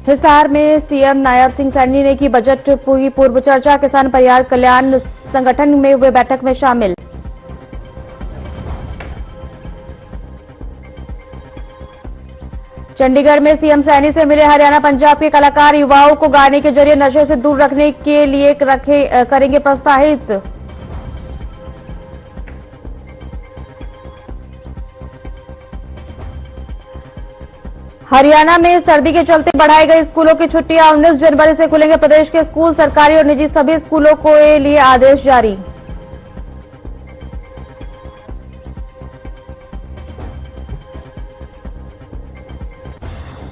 हिसार में सीएम नायब सिंह सैनी ने की बजट की पूर्व चर्चा। किसान परिवार कल्याण संगठन में हुए बैठक में शामिल। चंडीगढ़ में सीएम सैनी से मिले हरियाणा पंजाब के कलाकार। युवाओं को गाने के जरिए नशे से दूर रखने के लिए करेंगे प्रोत्साहित। हरियाणा में सर्दी के चलते बढ़ाई गई स्कूलों की छुट्टियां। 19 जनवरी से खुलेंगे प्रदेश के स्कूल। सरकारी और निजी सभी स्कूलों के लिए आदेश जारी।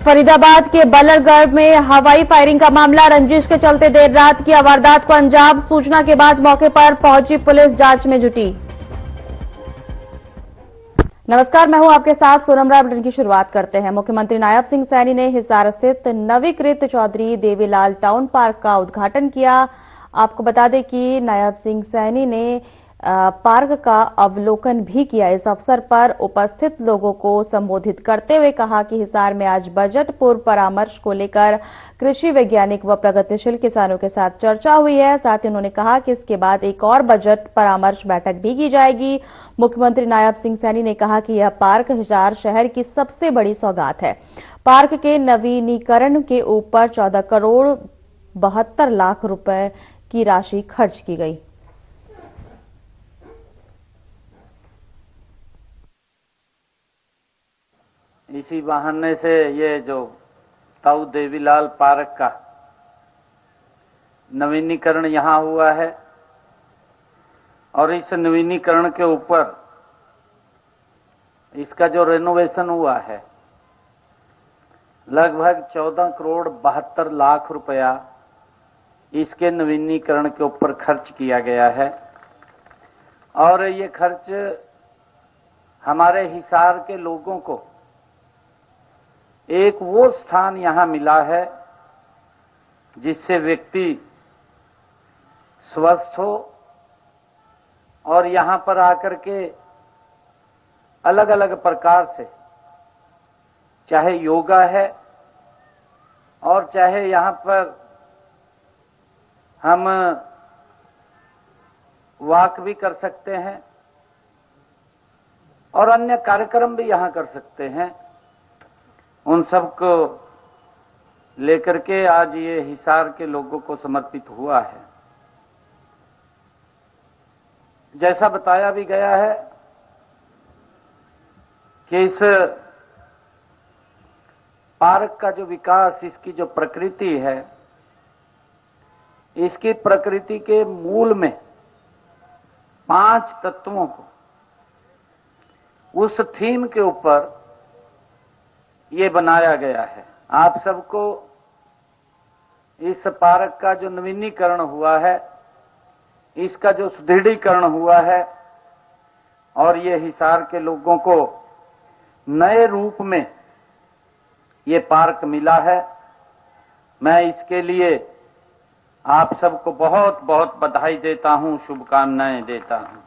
फरीदाबाद के बल्लभगढ़ में हवाई फायरिंग का मामला। रंजिश के चलते देर रात की वारदात को अंजाम। सूचना के बाद मौके पर पहुंची पुलिस जांच में जुटी। नमस्कार, मैं हूं आपके साथ सोनम राय। बुलेटिन की शुरुआत करते हैं। मुख्यमंत्री नायब सिंह सैनी ने हिसार स्थित नवीकृत चौधरी देवीलाल टाउन पार्क का उद्घाटन किया। आपको बता दें कि नायब सिंह सैनी ने पार्क का अवलोकन भी किया। इस अवसर पर उपस्थित लोगों को संबोधित करते हुए कहा कि हिसार में आज बजट पूर्व परामर्श को लेकर कृषि वैज्ञानिक व प्रगतिशील किसानों के साथ चर्चा हुई है। साथ ही उन्होंने कहा कि इसके बाद एक और बजट परामर्श बैठक भी की जाएगी। मुख्यमंत्री नायब सिंह सैनी ने कहा कि यह पार्क हिसार शहर की सबसे बड़ी सौगात है। पार्क के नवीनीकरण के ऊपर 14 करोड़ 72 लाख रुपए की राशि खर्च की गई। इसी बहाने से ये जो ताऊ देवीलाल पार्क का नवीनीकरण यहां हुआ है और इस नवीनीकरण के ऊपर इसका जो रेनोवेशन हुआ है लगभग 14 करोड़ 72 लाख रुपया इसके नवीनीकरण के ऊपर खर्च किया गया है। और ये खर्च हमारे हिसार के लोगों को एक वो स्थान यहां मिला है जिससे व्यक्ति स्वस्थ हो और यहां पर आकर के अलग अलग प्रकार से चाहे योगा है और चाहे यहां पर हम वॉक भी कर सकते हैं और अन्य कार्यक्रम भी यहां कर सकते हैं। उन सबको लेकर के आज ये हिसार के लोगों को समर्पित हुआ है। जैसा बताया भी गया है कि इस पार्क का जो विकास, इसकी जो प्रकृति है, इसकी प्रकृति के मूल में 5 तत्वों को उस थीम के ऊपर ये बनाया गया है। आप सबको इस पार्क का जो नवीनीकरण हुआ है, इसका जो सुदृढ़ीकरण हुआ है और ये हिसार के लोगों को नए रूप में ये पार्क मिला है, मैं इसके लिए आप सबको बहुत बहुत बधाई देता हूं, शुभकामनाएं देता हूं।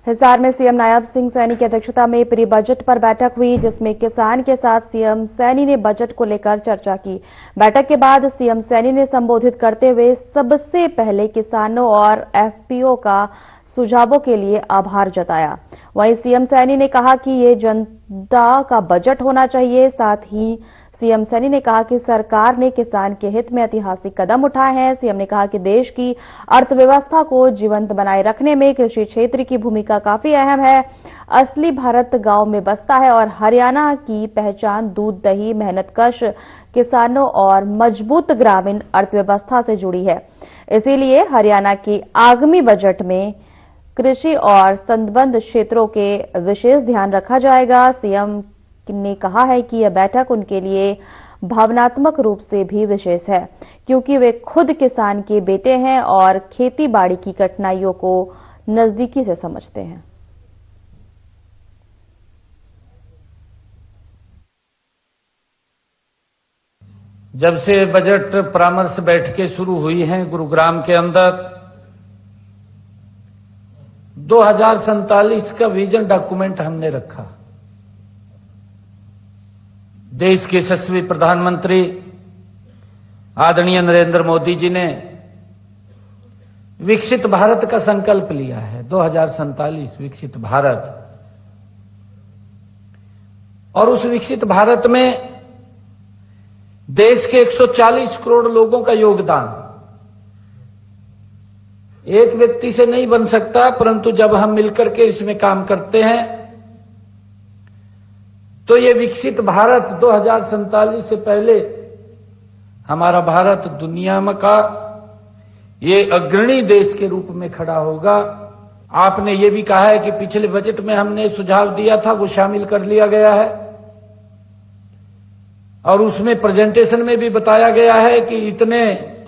हिसार में सीएम नायब सिंह सैनी की अध्यक्षता में प्री बजट पर बैठक हुई, जिसमें किसान के साथ सीएम सैनी ने बजट को लेकर चर्चा की। बैठक के बाद सीएम सैनी ने संबोधित करते हुए सबसे पहले किसानों और एफपीओ का सुझावों के लिए आभार जताया। वहीं सीएम सैनी ने कहा कि ये जनता का बजट होना चाहिए। साथ ही सीएम सैनी ने कहा कि सरकार ने किसान के हित में ऐतिहासिक कदम उठाए हैं। सीएम ने कहा कि देश की अर्थव्यवस्था को जीवंत बनाए रखने में कृषि क्षेत्र की भूमिका काफी अहम है। असली भारत गांव में बसता है और हरियाणा की पहचान दूध, दही, मेहनतकश किसानों और मजबूत ग्रामीण अर्थव्यवस्था से जुड़ी है। इसीलिए हरियाणा के आगामी बजट में कृषि और संबद्ध क्षेत्रों के विशेष ध्यान रखा जाएगा। सीएम ने कहा है कि यह बैठक उनके लिए भावनात्मक रूप से भी विशेष है, क्योंकि वे खुद किसान के बेटे हैं और खेती बाड़ी की कठिनाइयों को नजदीकी से समझते हैं। जब से बजट परामर्श बैठकें शुरू हुई हैं गुरुग्राम के अंदर, 2047 का विजन डॉक्यूमेंट हमने रखा। देश के यशस्वी प्रधानमंत्री आदरणीय नरेंद्र मोदी जी ने विकसित भारत का संकल्प लिया है, 2047 विकसित भारत। और उस विकसित भारत में देश के 140 करोड़ लोगों का योगदान एक व्यक्ति से नहीं बन सकता, परंतु जब हम मिलकर के इसमें काम करते हैं तो ये विकसित भारत 2047 से पहले हमारा भारत दुनिया में का ये अग्रणी देश के रूप में खड़ा होगा। आपने ये भी कहा है कि पिछले बजट में हमने सुझाव दिया था वो शामिल कर लिया गया है, और उसमें प्रेजेंटेशन में भी बताया गया है कि इतने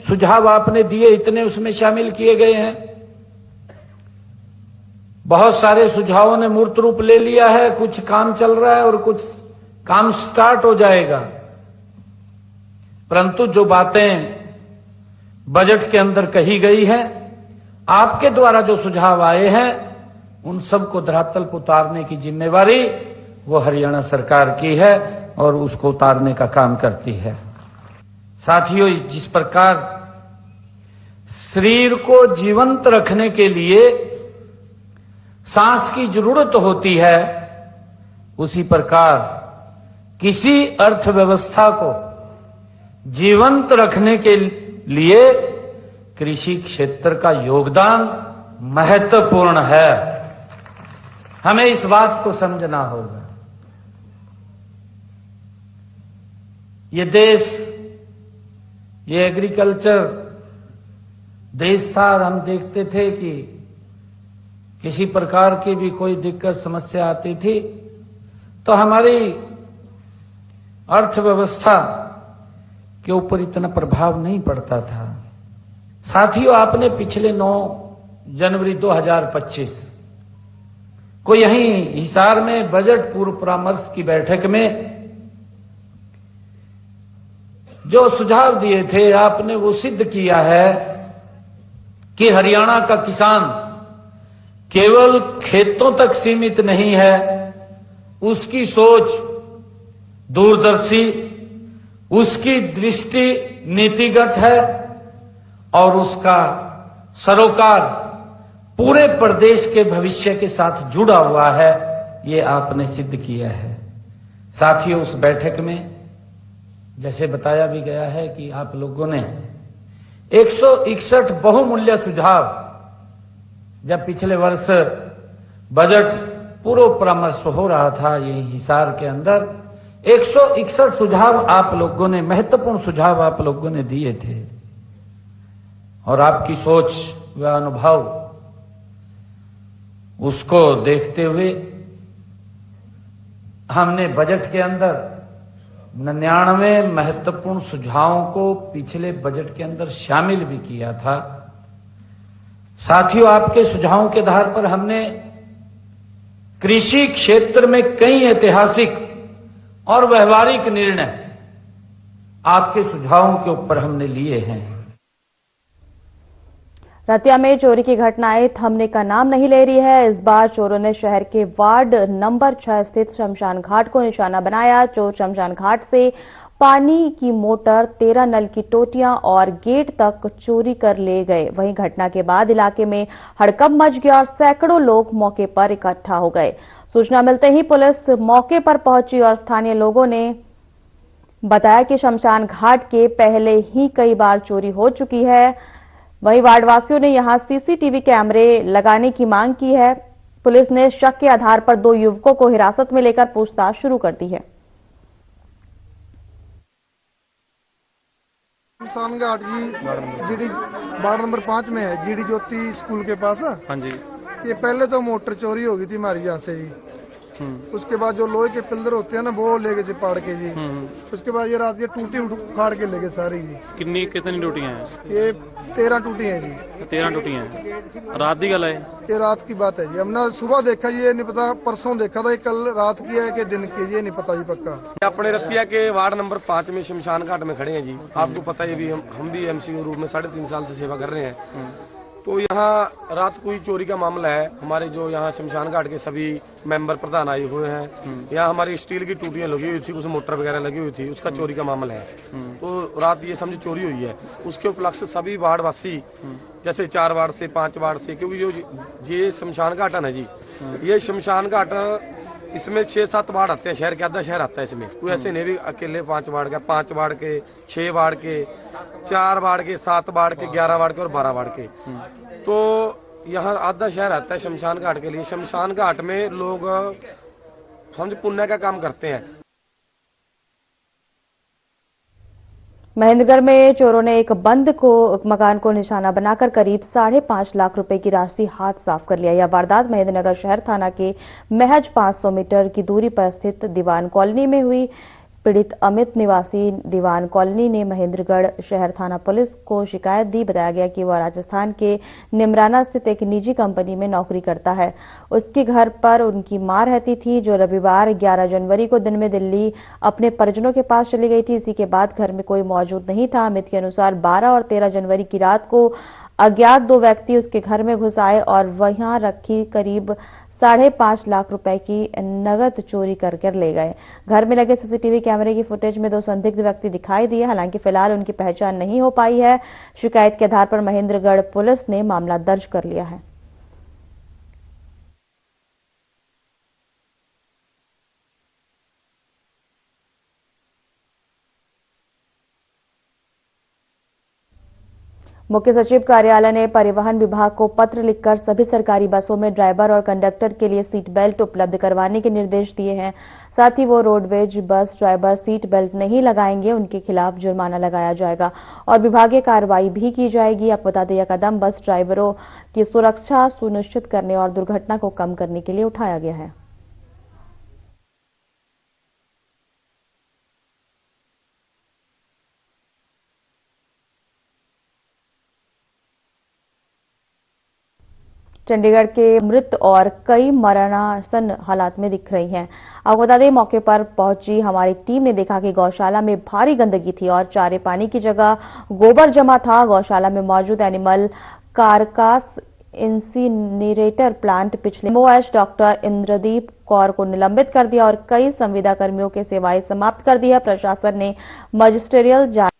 सुझाव आपने दिए, इतने उसमें शामिल किए गए हैं। बहुत सारे सुझावों ने मूर्त रूप ले लिया है, कुछ काम चल रहा है और कुछ काम स्टार्ट हो जाएगा। परंतु जो बातें बजट के अंदर कही गई हैं, आपके द्वारा जो सुझाव आए हैं, उन सबको धरातल पर उतारने की जिम्मेवारी वो हरियाणा सरकार की है और उसको उतारने का काम करती है। साथियों, जिस प्रकार शरीर को जीवंत रखने के लिए सांस की जरूरत होती है, उसी प्रकार किसी अर्थव्यवस्था को जीवंत रखने के लिए कृषि क्षेत्र का योगदान महत्वपूर्ण है। हमें इस बात को समझना होगा। ये देश, ये एग्रीकल्चर देश था, और हम देखते थे कि किसी प्रकार की भी कोई दिक्कत समस्या आती थी तो हमारी अर्थव्यवस्था के ऊपर इतना प्रभाव नहीं पड़ता था। साथियों, आपने पिछले 9 जनवरी 2025 को यहीं हिसार में बजट पूर्व परामर्श की बैठक में जो सुझाव दिए थे, आपने वो सिद्ध किया है कि हरियाणा का किसान केवल खेतों तक सीमित नहीं है, उसकी सोच दूरदर्शी, उसकी दृष्टि नीतिगत है और उसका सरोकार पूरे प्रदेश के भविष्य के साथ जुड़ा हुआ है। ये आपने सिद्ध किया है। साथियों, उस बैठक में जैसे बताया भी गया है कि आप लोगों ने 161 बहुमूल्य सुझाव, जब पिछले वर्ष बजट पूर्व परामर्श हो रहा था ये हिसार के अंदर, 161 सुझाव आप लोगों ने, महत्वपूर्ण सुझाव आप लोगों ने दिए थे। और आपकी सोच व अनुभव, उसको देखते हुए हमने बजट के अंदर 99 महत्वपूर्ण सुझावों को पिछले बजट के अंदर शामिल भी किया था। साथियों, आपके सुझावों के आधार पर हमने कृषि क्षेत्र में कई ऐतिहासिक और व्यवहारिक निर्णय आपके सुझावों के ऊपर हमने लिए हैं। रतिया में चोरी की घटनाएं थमने का नाम नहीं ले रही है। इस बार चोरों ने शहर के वार्ड नंबर 6 स्थित शमशान घाट को निशाना बनाया। चोर शमशान घाट से पानी की मोटर, 13 नल की टोटियां और गेट तक चोरी कर ले गए। वहीं घटना के बाद इलाके में हड़कंप मच गया और सैकड़ों लोग मौके पर इकट्ठा हो गए। सूचना मिलते ही पुलिस मौके पर पहुंची और स्थानीय लोगों ने बताया कि शमशान घाट के पहले ही कई बार चोरी हो चुकी है। वहीं वार्डवासियों ने यहां सीसीटीवी कैमरे लगाने की मांग की है। पुलिस ने शक के आधार पर 2 युवकों को हिरासत में लेकर पूछताछ शुरू कर दी है। शमशान घाट जी वार्ड नंबर 5 में है, जीडी ज्योति स्कूल के पास। हाँ जी। ये पहले तो मोटर चोरी हो गई थी हमारी यहाँ से जी, उसके बाद जो लोहे के पिलर होते हैं ना वो ले गए थे पाड़ के जी। उसके बाद ये रात ये टूटी उखाड़ के ले गए सारी जी। कितनी टूटियां हैं? ये 13 टूटी हैं जी। 13 टूटियां हैं। रात की गल है? ये रात की बात है जी। हमने सुबह देखा, ये नहीं पता, परसों देखा था, कल रात की है कि दिन की, ये नहीं पता जी पक्का। अपने रतिया के वार्ड नंबर 5 में शमशान घाट में खड़े हैं जी। आपको पता है भी हम भी एमसी के रूप में 3.5 साल से सेवा कर रहे हैं। तो यहाँ रात को ही चोरी का मामला है। हमारे जो यहाँ शमशान घाट के सभी मेंबर प्रधान आए हुए हैं। यहाँ हमारी स्टील की टूटियां लगी हुई थी, उसमें मोटर वगैरह लगी हुई थी, उसका चोरी का मामला है। तो रात ये समझ चोरी हुई है। उसके उपलक्ष्य सभी वार्डवासी, जैसे 4 वार्ड से 5 वार्ड से, क्योंकि जो ये शमशान घाट है ना जी, ये शमशान घाट इसमें 6-7 वार्ड आते हैं, शहर के आधा शहर आता है इसमें। कोई ऐसे नहीं भी अकेले 5 वार्ड का, 5 वार्ड के, 6 वार्ड के, 4 वार्ड के, 7 वार्ड के, 11 वार्ड के और 12 वार्ड के। तो यहाँ आधा शहर आता है शमशान घाट के लिए। शमशान घाट में लोग हम पुण्य का काम करते हैं। महेंद्रगढ़ में चोरों ने एक बंद मकान को निशाना बनाकर करीब 5.5 लाख रुपए की राशि हाथ साफ कर लिया। यह वारदात महेंद्रनगर शहर थाना के महज 500 मीटर की दूरी पर स्थित दीवान कॉलोनी में हुई। पीड़ित अमित निवासी दीवान कॉलोनी ने महेंद्रगढ़ शहर थाना पुलिस को शिकायत दी। बताया गया कि वह राजस्थान के निमराना स्थित एक निजी कंपनी में नौकरी करता है। उसके घर पर उनकी मां रहती थी, जो रविवार 11 जनवरी को दिन में दिल्ली अपने परिजनों के पास चली गई थी। इसी के बाद घर में कोई मौजूद नहीं था। अमित के अनुसार 12 और 13 जनवरी की रात को अज्ञात 2 व्यक्ति उसके घर में घुस आए और वहां रखी करीब 5.5 लाख रुपए की नगद चोरी कर ले गए। घर में लगे सीसीटीवी कैमरे की फुटेज में 2 संदिग्ध व्यक्ति दिखाई दिए। हालांकि फिलहाल उनकी पहचान नहीं हो पाई है। शिकायत के आधार पर महेंद्रगढ़ पुलिस ने मामला दर्ज कर लिया है। मुख्य सचिव कार्यालय ने परिवहन विभाग को पत्र लिखकर सभी सरकारी बसों में ड्राइवर और कंडक्टर के लिए सीट बेल्ट उपलब्ध करवाने के निर्देश दिए हैं। साथ ही वो roadways bus driver seat belt नहीं लगाएंगे, उनके खिलाफ जुर्माना लगाया जाएगा और विभागीय कार्रवाई भी की जाएगी। आपको बता दें, यह कदम बस ड्राइवरों की सुरक्षा सुनिश्चित करने और दुर्घटना को कम करने के लिए उठाया गया है। चंडीगढ़ के मृत और कई मरणासन हालात में दिख रही हैं। आपको बता दें, मौके पर पहुंची हमारी टीम ने देखा कि गौशाला में भारी गंदगी थी और चारे पानी की जगह गोबर जमा था। गौशाला में मौजूद एनिमल कारकास इंसिनरेटर प्लांट पिछले एमओएच डॉक्टर इंद्रदीप कौर को निलंबित कर दिया और कई संविदा कर्मियों की सेवाएं समाप्त कर दी है। प्रशासन ने मजिस्ट्रियल जांच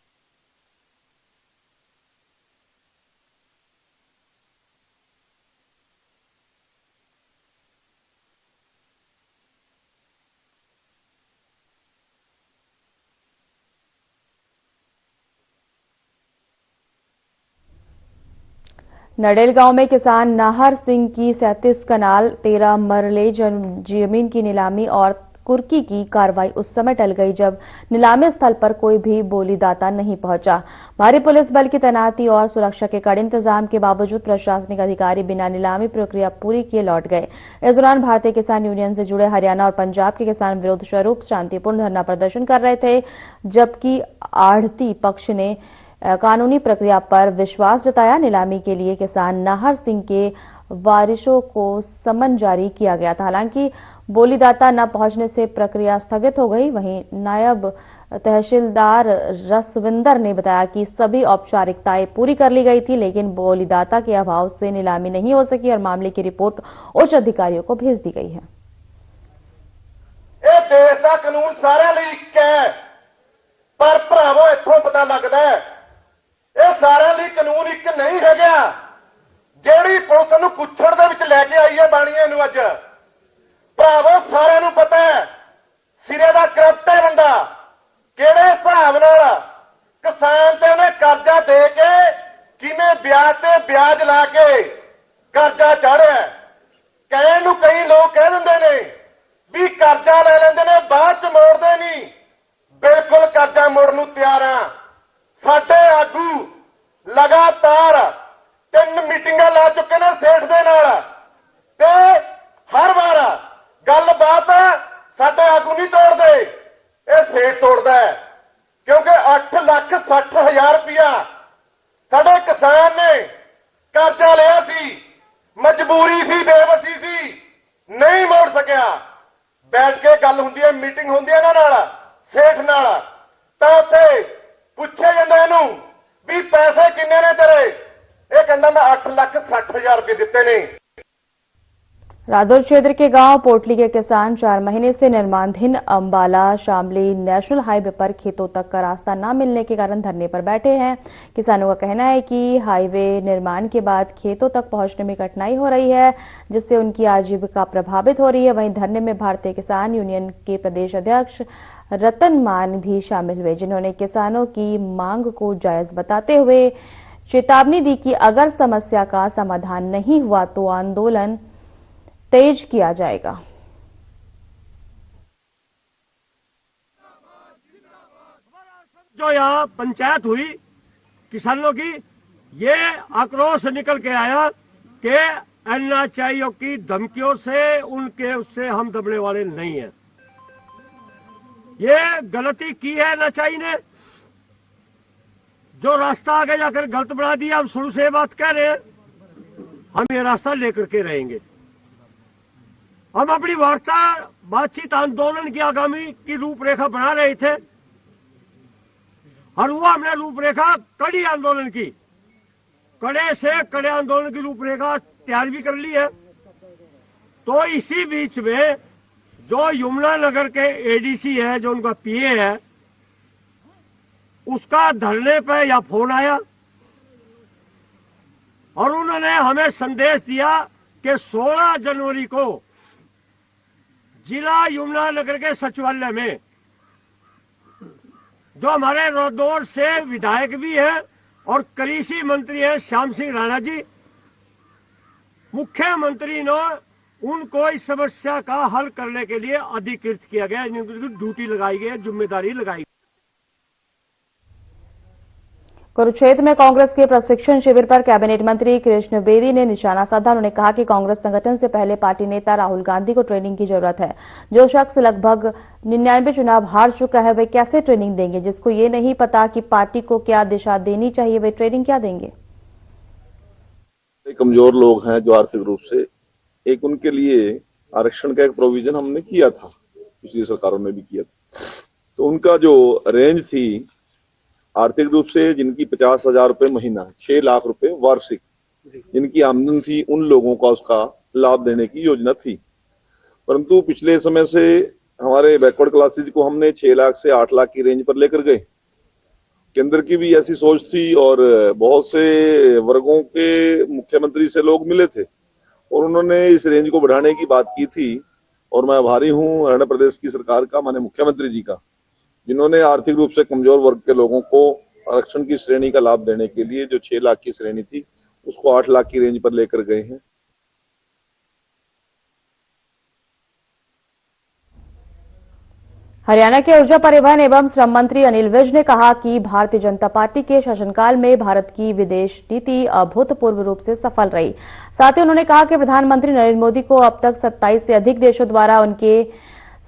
नडेल गांव में किसान नाहर सिंह की 37 कनाल 13 मरले जमीन की नीलामी और कुर्की की कार्रवाई उस समय टल गई जब नीलामी स्थल पर कोई भी बोलीदाता नहीं पहुंचा। भारी पुलिस बल की तैनाती और सुरक्षा के कड़े इंतजाम के बावजूद प्रशासनिक अधिकारी बिना नीलामी प्रक्रिया पूरी किए लौट गए। इस दौरान भारतीय किसान यूनियन से जुड़े हरियाणा और पंजाब के किसान विरोध स्वरूप शांतिपूर्ण धरना प्रदर्शन कर रहे थे, जबकि आढ़ती पक्ष ने कानूनी प्रक्रिया पर विश्वास जताया। नीलामी के लिए किसान नाहर सिंह के वारिसों को समन जारी किया गया था। हालांकि बोलीदाता न पहुंचने से प्रक्रिया स्थगित हो गई। वहीं नायब तहसीलदार रसविंदर ने बताया कि सभी औपचारिकताएं पूरी कर ली गई थी, लेकिन बोलीदाता के अभाव से नीलामी नहीं हो सकी और मामले की रिपोर्ट उच्च अधिकारियों को भेज दी गई है। ਇਹ ਦੇਸ਼ ਦਾ ਕਾਨੂੰਨ ਸਾਰਿਆਂ ਲਈ ਇੱਕ ਹੈ, ਪਰ ਭਰਾਵੋ ਇੱਥੋਂ ਪਤਾ ਲੱਗਦਾ ਹੈ ਇਹ ਸਾਰਿਆਂ ਲਈ ਕਾਨੂੰਨ ਇੱਕ ਨਹੀਂ ਹੈਗਾ। ਜਿਹੜੀ ਪੁਲਿਸ ਨੂੰ ਕੁੱਛੜ ਦੇ ਵਿੱਚ ਲੈ ਕੇ ਆਈ ਹੈ ਬਾਣੀਆਂ ਨੂੰ ਅੱਜ, ਭਰਾਵੋ ਸਾਰਿਆਂ ਨੂੰ ਪਤਾ ਹੈ ਸਿਰੇ ਦਾ ਕਰਪਟ ਹੈ ਬੰਦਾ। ਕਿਹੜੇ ਹਿਸਾਬ ਨਾਲ ਕਿਸਾਨ ਤੇ ਉਹਨੇ ਕਰਜ਼ਾ ਦੇ ਕੇ ਕਿਵੇਂ ਵਿਆਜ ਤੇ ਵਿਆਜ ਲਾ ਕੇ ਕਰਜ਼ਾ ਚਾੜਿਆ। ਕਹਿਣ ਨੂੰ ਕਈ ਲੋਕ ਕਹਿ ਦਿੰਦੇ ਨੇ ਵੀ ਕਰਜ਼ਾ ਲੈ ਲੈਂਦੇ ਨੇ ਬਾਅਦ ਚ ਮੋੜਦੇ ਨਹੀਂ। ਬਿਲਕੁਲ ਕਰਜ਼ਾ ਮੋੜਨ ਨੂੰ ਤਿਆਰ ਆ। ਸਾਡੇ ਆਗੂ ਲਗਾਤਾਰ 3 ਮੀਟਿੰਗਾਂ ਲਾ ਚੁੱਕੇ ਨੇ ਸੇਠ ਦੇ ਨਾਲ ਤੇ ਹਰ ਵਾਰ ਗੱਲਬਾਤ ਕਾਨੂੰਨ ਨਹੀਂ ਤੋੜਦੇ, ਇਹ ਸੇਠ ਤੋੜਦਾ ਹੈ। ਕਿਉਂਕਿ 8,60,000 ਰੁਪਇਆ ਸਾਡੇ ਕਿਸਾਨ ਨੇ ਕਰਜ਼ਾ ਲਿਆ ਸੀ, ਮਜਬੂਰੀ ਸੀ, ਬੇਵਸੀ ਸੀ, ਨਹੀਂ ਮੋੜ ਸਕਿਆ। ਬੈਠ ਕੇ ਗੱਲ ਹੁੰਦੀ ਹੈ, ਮੀਟਿੰਗ ਹੁੰਦੀ ਹੈ ਇਹਨਾਂ ਨਾਲ, ਸੇਠ ਨਾਲ, ਤਾਂ ਉੱਥੇ ਪੁੱਛਿਆ ਜਾਂਦਾ ਇਹਨੂੰ ਵੀ ਪੈਸੇ ਕਿੰਨੇ ਨੇ ਤੇਰੇ, ਇਹ ਕਹਿੰਦਾ मैं 8,60,000 रुपए ਦਿੱਤੇ ਨੇ। रादौर क्षेत्र के गांव पोटली के किसान 4 महीने से निर्माणाधीन अंबाला शामली नेशनल हाईवे पर खेतों तक का रास्ता न मिलने के कारण धरने पर बैठे हैं। किसानों का कहना है कि हाईवे निर्माण के बाद खेतों तक पहुंचने में कठिनाई हो रही है, जिससे उनकी आजीविका प्रभावित हो रही है। वहीं धरने में भारतीय किसान यूनियन के प्रदेश अध्यक्ष रतन मान भी शामिल हुए, जिन्होंने किसानों की मांग को जायज बताते हुए चेतावनी दी कि अगर समस्या का समाधान नहीं हुआ तो आंदोलन तेज किया जाएगा। जो यहाँ पंचायत हुई किसानों की, ये आक्रोश निकल के आया कि एनएचआईओ की धमकियों से उनके उससे हम दबने वाले नहीं हैं। ये गलती की है एनएचआई ने, जो रास्ता आगे जाकर गलत बना दिया। हम शुरू से बात कह रहे हैं, हम ये रास्ता लेकर के रहेंगे। हम अपनी वार्ता बातचीत आंदोलन की आगामी की रूपरेखा बना रहे थे और वो हमने रूपरेखा कड़ी आंदोलन की, कड़े से कड़े आंदोलन की रूपरेखा तैयार भी कर ली है। तो इसी बीच में जो यमुनानगर के एडीसी है, जो उनका पीए है, उसका धरने पे या फोन आया और उन्होंने हमें संदेश दिया कि 16 जनवरी को जिला यमुनानगर के सचिवालय में, जो हमारे रौदौर से विधायक भी हैं और कृषि मंत्री हैं श्याम सिंह राणा जी, मुख्यमंत्री ने उनको इस समस्या का हल करने के लिए अधिकृत किया गया, इनकी ड्यूटी लगाई गई है, जिम्मेदारी लगाई गई। कुरुक्षेत्र में कांग्रेस के प्रशिक्षण शिविर पर कैबिनेट मंत्री कृष्ण बेदी ने निशाना साधा। उन्होंने कहा कि कांग्रेस संगठन से पहले पार्टी नेता राहुल गांधी को ट्रेनिंग की जरूरत है। जो शख्स लगभग 99 चुनाव हार चुका है, वे कैसे ट्रेनिंग देंगे? जिसको ये नहीं पता कि पार्टी को क्या दिशा देनी चाहिए, वे ट्रेनिंग क्या देंगे? कमजोर लोग हैं जो आर्थिक रूप से, एक उनके लिए आरक्षण का एक प्रोविजन हमने किया था, पिछली सरकारों ने भी किया था। तो उनका जो रेंज थी आर्थिक रूप से, जिनकी 50,000 रुपए महीना, 6 लाख रुपए वार्षिक जिनकी आमदन थी, उन लोगों का उसका लाभ देने की योजना थी। परंतु पिछले समय से हमारे बैकवर्ड क्लासेज को हमने 6 लाख से 8 लाख की रेंज पर लेकर गए। केंद्र की भी ऐसी सोच थी और बहुत से वर्गों के मुख्यमंत्री से लोग मिले थे और उन्होंने इस रेंज को बढ़ाने की बात की थी। और मैं आभारी हूं हरियाणा प्रदेश की सरकार का, माननीय मुख्यमंत्री जी का, जिन्होंने आर्थिक रूप से कमजोर वर्ग के लोगों को आरक्षण की श्रेणी का लाभ देने के लिए जो 6 लाख की श्रेणी थी उसको 8 लाख की रेंज पर लेकर गए हैं। हरियाणा के ऊर्जा परिवहन एवं श्रम मंत्री अनिल विज ने कहा कि भारतीय जनता पार्टी के शासनकाल में भारत की विदेश नीति अभूतपूर्व रूप से सफल रही। साथ ही उन्होंने कहा कि प्रधानमंत्री नरेंद्र मोदी को अब तक 27 से अधिक देशों द्वारा उनके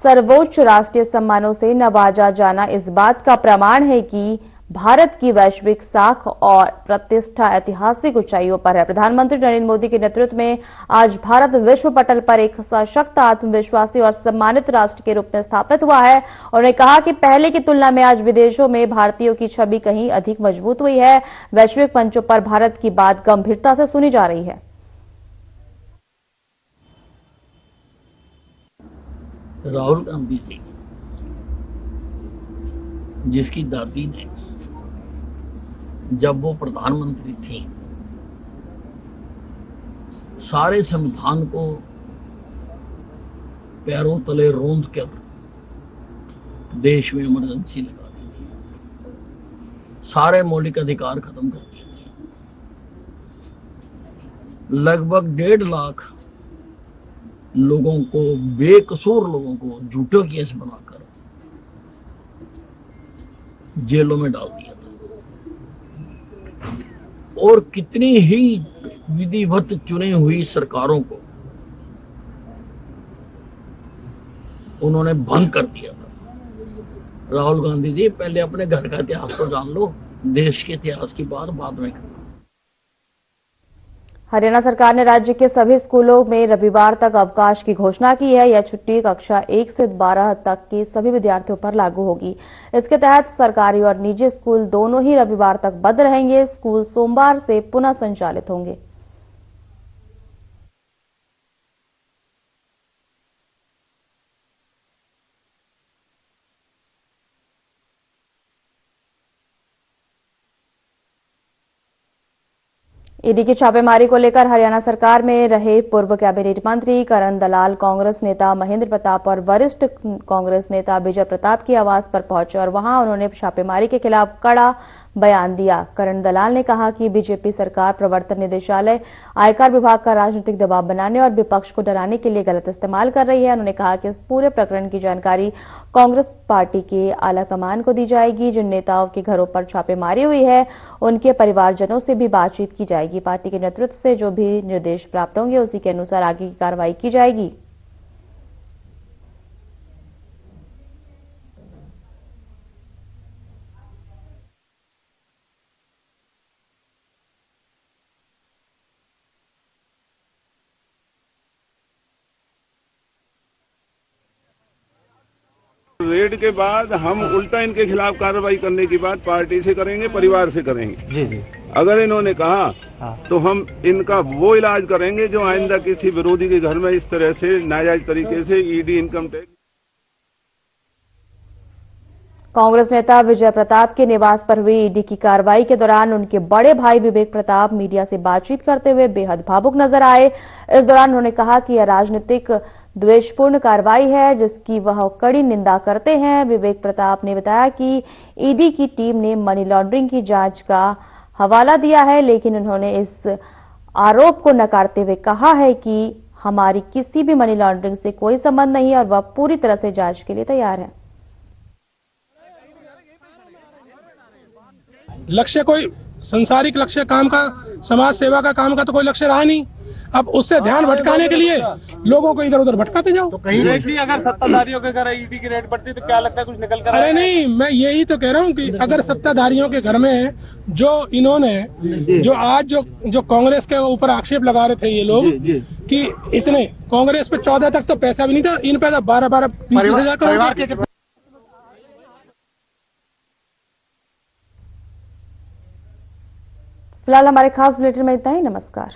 सर्वोच्च राष्ट्रीय सम्मानों से नवाजा जाना इस बात का प्रमाण है कि भारत की वैश्विक साख और प्रतिष्ठा ऐतिहासिक ऊंचाइयों पर है। प्रधानमंत्री नरेंद्र मोदी के नेतृत्व में आज भारत विश्व पटल पर एक सशक्त, आत्मविश्वासी और सम्मानित राष्ट्र के रूप में स्थापित हुआ है। उन्होंने कहा कि पहले की तुलना में आज विदेशों में भारतीयों की छवि कहीं अधिक मजबूत हुई है। वैश्विक मंचों पर भारत की बात गंभीरता से सुनी जा रही है। राहुल गांधी जी, जिसकी दादी ने जब वो प्रधानमंत्री थी सारे संविधान को पैरों तले रोंद कर देश में इमरजेंसी लगा दी थी, सारे मौलिक अधिकार खत्म कर दिए थे। लगभग 1.5 लाख लोगों को, बेकसूर लोगों को झूठे केस बनाकर जेलों में डाल दिया था। और कितनी ही विधिवत चुनी हुई सरकारों को उन्होंने भंग कर दिया था। राहुल गांधी जी, पहले अपने घर का इतिहास तो जान लो, देश के इतिहास की बात बाद में करो। हरियाणा सरकार ने राज्य के सभी स्कूलों में रविवार तक अवकाश की घोषणा की है। यह छुट्टी कक्षा 1 से 12 तक के सभी विद्यार्थियों पर लागू होगी। इसके तहत सरकारी और निजी स्कूल दोनों ही रविवार तक बंद रहेंगे। स्कूल सोमवार से पुनः संचालित होंगे। ईडी की छापेमारी को लेकर हरियाणा सरकार में रहे पूर्व कैबिनेट मंत्री करण दलाल कांग्रेस नेता महेंद्र प्रताप और वरिष्ठ कांग्रेस नेता विजय प्रताप की आवास पर पहुंचे और वहां उन्होंने छापेमारी के खिलाफ कड़ा बयान दिया। करण दलाल ने कहा कि बीजेपी सरकार प्रवर्तन निदेशालय, आयकर विभाग का राजनीतिक दबाव बनाने और विपक्ष को डराने के लिए गलत इस्तेमाल कर रही है। उन्होंने कहा कि इस पूरे प्रकरण की जानकारी कांग्रेस पार्टी के आलाकमान को दी जाएगी। जिन नेताओं के घरों पर छापेमारी हुई है, उनके परिवारजनों से भी बातचीत की जाएगी। पार्टी के नेतृत्व से जो भी निर्देश प्राप्त होंगे, उसी के अनुसार आगे की कार्रवाई की जाएगी। रेड के बाद हम उल्टा इनके खिलाफ कार्रवाई करने की बात पार्टी से करेंगे, परिवार से करेंगे। जी। अगर इन्होंने कहा तो हम इनका वो इलाज करेंगे जो आइंदा किसी विरोधी के घर में इस तरह से नाजायज तरीके से ईडी, इनकम टैक्स। कांग्रेस नेता विजय प्रताप के निवास पर हुई ईडी की कार्रवाई के दौरान उनके बड़े भाई विवेक प्रताप मीडिया से बातचीत करते हुए बेहद भावुक नजर आए। इस दौरान उन्होंने कहा कि यह राजनीतिक द्वेषपूर्ण कार्रवाई है, जिसकी वह कड़ी निंदा करते हैं। विवेक प्रताप ने बताया कि ईडी की टीम ने मनी लॉन्ड्रिंग की जांच का हवाला दिया है, लेकिन उन्होंने इस आरोप को नकारते हुए कहा है कि हमारी किसी भी मनी लॉन्ड्रिंग से कोई संबंध नहीं है और वह पूरी तरह से जांच के लिए तैयार है। लक्ष्य कोई संसारिक लक्ष्य, काम का, समाज सेवा का काम का तो कोई लक्ष्य रहा नहीं। अब उससे ध्यान भटकाने के लिए लोगों को इधर उधर भटकाते जाओ। तो कहीं अगर सत्ताधारियों के घर ईडी की रेड पड़ती तो क्या लगता है कुछ निकल कर? अरे नहीं, मैं यही तो कह रहा हूँ कि अगर सत्ताधारियों के घर में जो इन्होंने जो आज जो कांग्रेस के ऊपर आक्षेप लगा रहे थे ये लोग कि इतने कांग्रेस पे 14 तक तो पैसा भी नहीं था, इन पे 12-12 20,000 करोड़। फिलहाल हमारे खास बुलेटिन में इतना ही। नमस्कार।